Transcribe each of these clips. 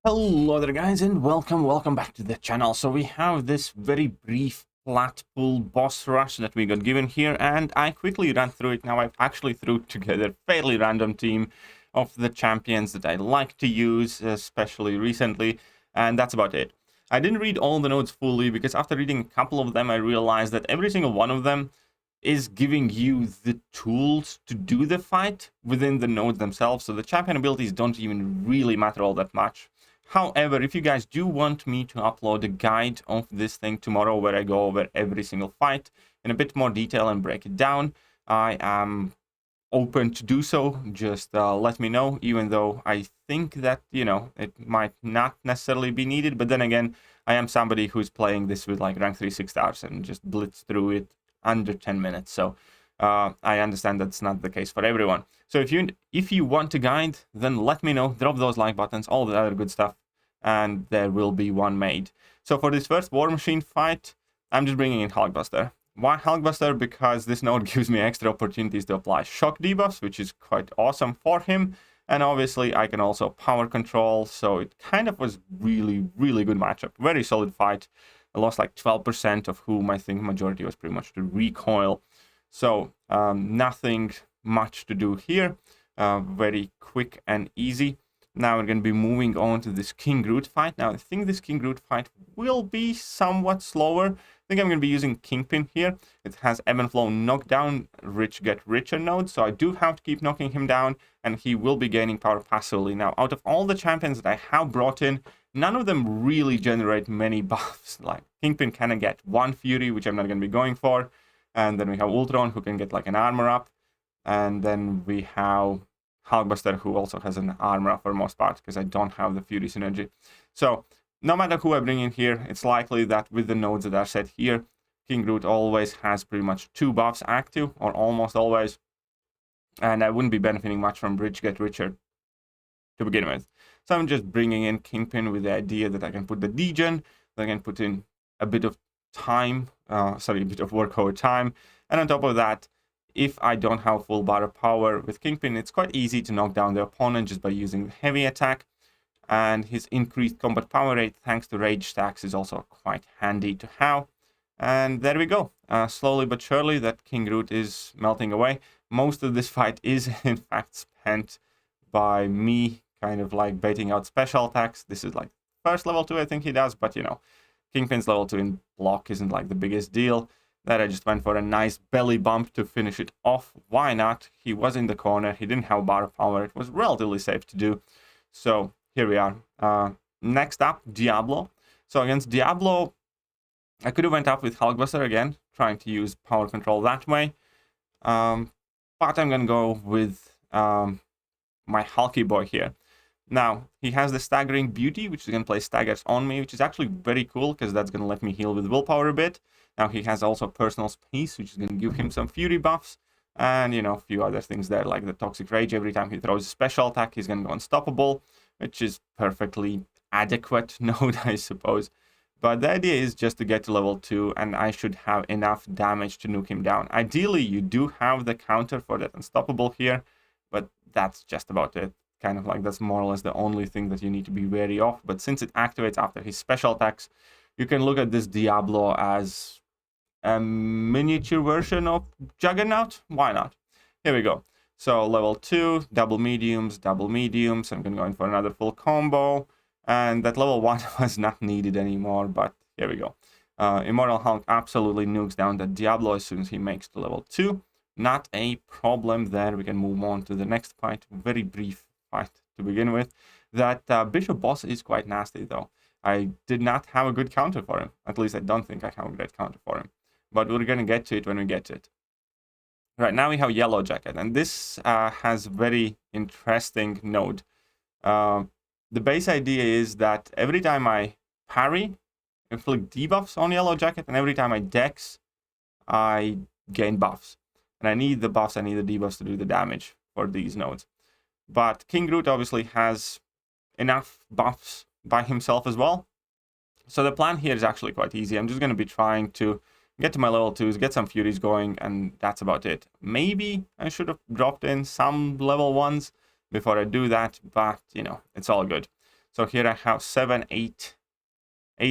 Hello there guys, and welcome back to the channel. So we have this very brief Platinumpool boss rush that we got given here, and I quickly ran through it. Now I've actually threw together a fairly random team of the champions that I like to use, especially recently, and that's about it. I didn't read all the notes fully because after reading a couple of them I realized that every single one of them is giving you the tools to do the fight within the nodes themselves, so the champion abilities don't even really matter all that much. However, if you guys do want me to upload a guide of this thing tomorrow where I go over every single fight in a bit more detail and break it down, I am open to do so. Just let me know, even though I think that, it might not necessarily be needed. But then again, I am somebody who's playing this with like rank 3 6 stars and just blitz through it under 10 minutes. So I understand that's not the case for everyone. So if you want a guide, then let me know. Drop those like buttons, all the other good stuff, and there will be one made. So for this first War Machine fight, I'm just bringing in Hulkbuster. Why Hulkbuster? Because this node gives me extra opportunities to apply shock debuffs, which is quite awesome for him. And obviously I can also power control, so it kind of was really good matchup. Very solid fight. I lost like 12%, of whom I think majority was pretty much to recoil. So nothing much to do here. Very quick and easy. Now we're going to be moving on to this King Groot fight. Now I think this King Groot fight will be somewhat slower. I think I'm going to be using Kingpin here. It has Ebb and Flow knockdown, Rich Get Richer node, so I do have to keep knocking him down, and he will be gaining power passively. Now, out of all the champions that I have brought in, none of them really generate many buffs. Like Kingpin can get one Fury, which I'm not going to be going for. And then we have Voltron, who can get like an armor up. And then we have Hulkbuster, who also has an armor up for the most part, because I don't have the Fury synergy. So no matter who I bring in here, it's likely that with the nodes that are set here, King Groot always has pretty much 2 buffs active, or almost always. And I wouldn't be benefiting much from Rich Get Richer to begin with. So I'm just bringing in Kingpin with the idea that I can put the degen, that I can put in a bit of time, a bit of work over time. And on top of that, if I don't have full bar of power with Kingpin, it's quite easy to knock down the opponent just by using the heavy attack. And his increased combat power rate, thanks to rage stacks, is also quite handy to have. And there we go. Slowly but surely, that King Groot is melting away. Most of this fight is, in fact, spent by me kind of like baiting out special attacks. This is like first level 2, I think he does. But, Kingpin's level 2 in block isn't like the biggest deal. That I just went for a nice belly bump to finish it off. Why not? He was in the corner. He didn't have bar of power. It was relatively safe to do. So here we are. Next up, Diablo. So against Diablo, I could have went up with Hulkbuster again, trying to use power control that way. But I'm going to go with my Hulky boy here. Now, he has the Staggering Beauty, which is going to play staggers on me, which is actually very cool, because that's going to let me heal with willpower a bit. Now, he has also Personal Space, which is going to give him some Fury buffs. And, a few other things there, like the Toxic Rage. Every time he throws a special attack, he's going to go unstoppable, which is perfectly adequate node, I suppose. But the idea is just to get to level 2, and I should have enough damage to nuke him down. Ideally, you do have the counter for that unstoppable here, but that's just about it. Kind of like that's more or less the only thing that you need to be wary of. But since it activates after his special attacks, you can look at this Diablo as a miniature version of Juggernaut. Why not? Here we go. So level 2, double mediums. I'm going to go in for another full combo. And that level 1 was not needed anymore, but here we go. Immortal Hulk absolutely nukes down the Diablo as soon as he makes to level 2. Not a problem there. We can move on to the next fight. Very brief fight to begin with. That Bishop boss is quite nasty, though. I did not have a good counter for him. At least I don't think I have a great counter for him. But we're going to get to it when we get to it. Right, now we have Yellow Jacket, and this has very interesting node. The base idea is that every time I parry, inflict debuffs on Yellow Jacket, and every time I dex, I gain buffs. And I need the buffs, I need the debuffs to do the damage for these nodes. But King Groot obviously has enough buffs by himself as well. So the plan here is actually quite easy. I'm just going to be trying to get to my level 2s, get some Furies going, and that's about it. Maybe I should have dropped in some level 1s before I do that, but, it's all good. So here I have 7, 8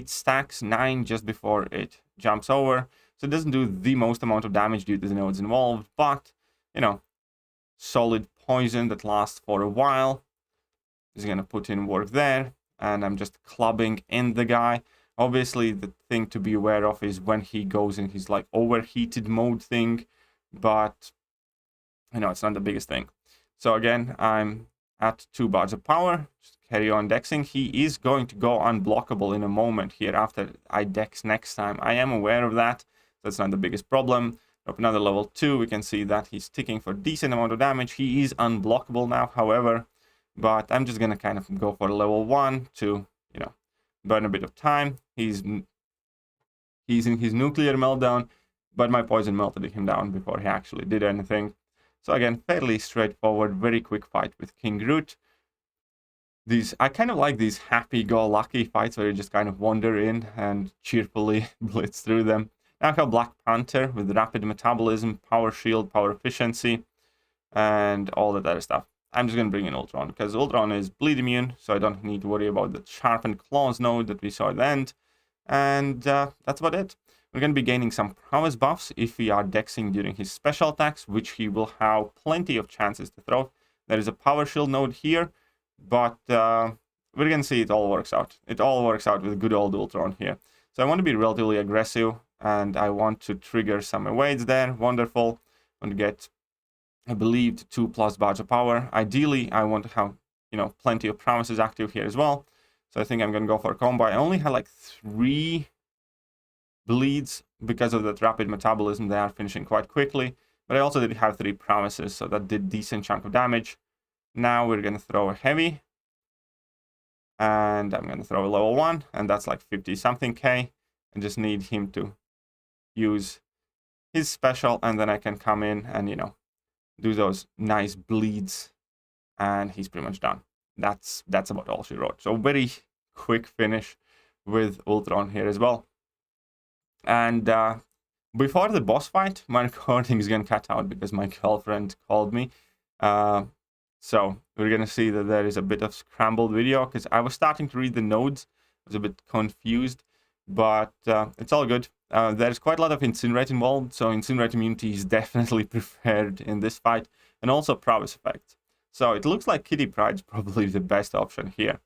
stacks, 9 just before it jumps over. So it doesn't do the most amount of damage due to the nodes involved, but, you know, solid poison that lasts for a while is going to put in work there. And I'm just clubbing in the guy. Obviously, the thing to be aware of is when he goes in his like overheated mode thing, but you know, it's not the biggest thing. So again, I'm at 2 bars of power. Just carry on dexing. He is going to go unblockable in a moment here after I dex next time. I am aware of that. That's not the biggest problem. Up another level 2, we can see that he's ticking for a decent amount of damage. He is unblockable now, however, but I'm just gonna kind of go for level 1 to, you know, burn a bit of time. He's in his nuclear meltdown, but my poison melted him down before he actually did anything. So again, fairly straightforward, very quick fight with King Groot. I kind of like these happy-go-lucky fights where you just kind of wander in and cheerfully blitz through them. Now I have Black Panther with rapid metabolism, power shield, power efficiency, and all that other stuff. I'm just going to bring in Ultron, because Ultron is bleed immune, so I don't need to worry about the sharpened claws node that we saw at the end. And that's about it. We're going to be gaining some prowess buffs if we are dexing during his special attacks, which he will have plenty of chances to throw. There is a power shield node here, but we're going to see it all works out. It all works out with good old Ultron here. So I want to be relatively aggressive, and I want to trigger some evades there. Wonderful. I want to get, I believe, 2+ bars of power. Ideally, I want to have, you know, plenty of promises active here as well. So I think I'm going to go for a combo. I only had like 3 bleeds because of that rapid metabolism. They are finishing quite quickly. But I also did have 3 promises, so that did decent chunk of damage. Now we're going to throw a heavy. And I'm going to throw a level 1. And that's like 50-something K. I just need him to use his special. And then I can come in and, you know, do those nice bleeds. And he's pretty much done. That's about all she wrote. So very quick finish with Ultron here as well. And before the boss fight, my recording is going to cut out because my girlfriend called me. So we're going to see that there is a bit of scrambled video because I was starting to read the nodes. I was a bit confused, but it's all good. There's quite a lot of Incinerate involved, so Incinerate immunity is definitely preferred in this fight, and also prowess effect. So it looks like Kitty Pride's probably the best option here.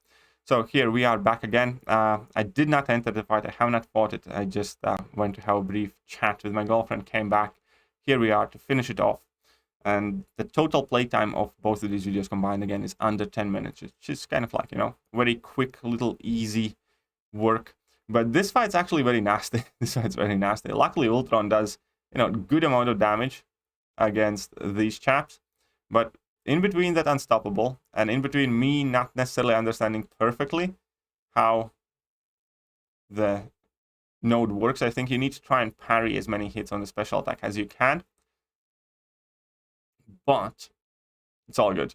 So here we are back again. I did not enter the fight. I have not fought it. I just went to have a brief chat with my girlfriend, came back. Here we are to finish it off. And the total playtime of both of these videos combined again is under 10 minutes. It's just kind of like, you know, very quick, little easy work. But this fight's actually very nasty. This fight's very nasty. Luckily, Ultron does, you know, good amount of damage against these chaps. But in between that unstoppable, and in between me not necessarily understanding perfectly how the node works, I think you need to try and parry as many hits on the special attack as you can. But it's all good.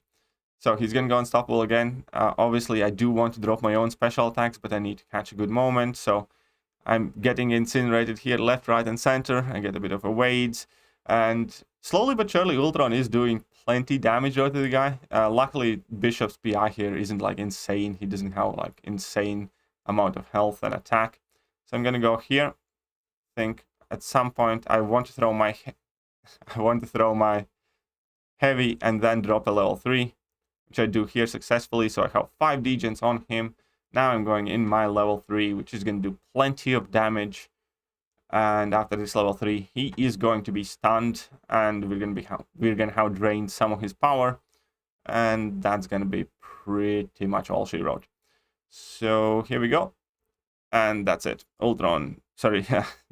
So he's going to go unstoppable again. Obviously, I do want to drop my own special attacks, but I need to catch a good moment. So I'm getting incinerated here left, right, and center. I get a bit of evades. And slowly but surely, Ultron is doing plenty damage out to the guy. Luckily, Bishop's PI here isn't like insane. He doesn't have like insane amount of health and attack. So I'm gonna go here. I think at some point I want to throw my heavy and then drop a level 3, which I do here successfully. So I have 5 degens on him. Now I'm going in my level 3, which is gonna do plenty of damage. And after this level 3, he is going to be stunned, and we're gonna have drained some of his power, and that's gonna be pretty much all she wrote. So here we go, and that's it.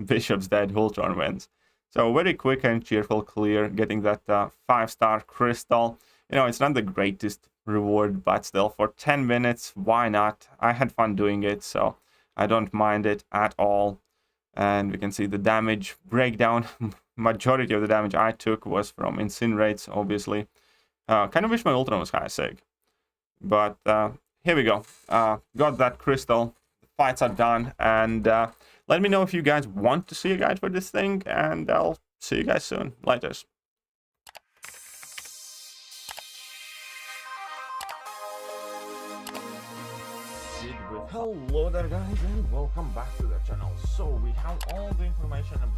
Bishop's dead. Voltron wins. So very quick and cheerful clear, getting that 5-star crystal. You know, it's not the greatest reward, but still, for 10 minutes, why not? I had fun doing it, so I don't mind it at all. And we can see the damage breakdown. Majority of the damage I took was from incinerates, obviously. Kind of wish my Ultron was kind of sick. But here we go. Got that crystal. The fights are done. And let me know if you guys want to see a guide for this thing. And I'll see you guys soon. Laters. did with. Hello there guys and welcome back to the channel. So we have all the information about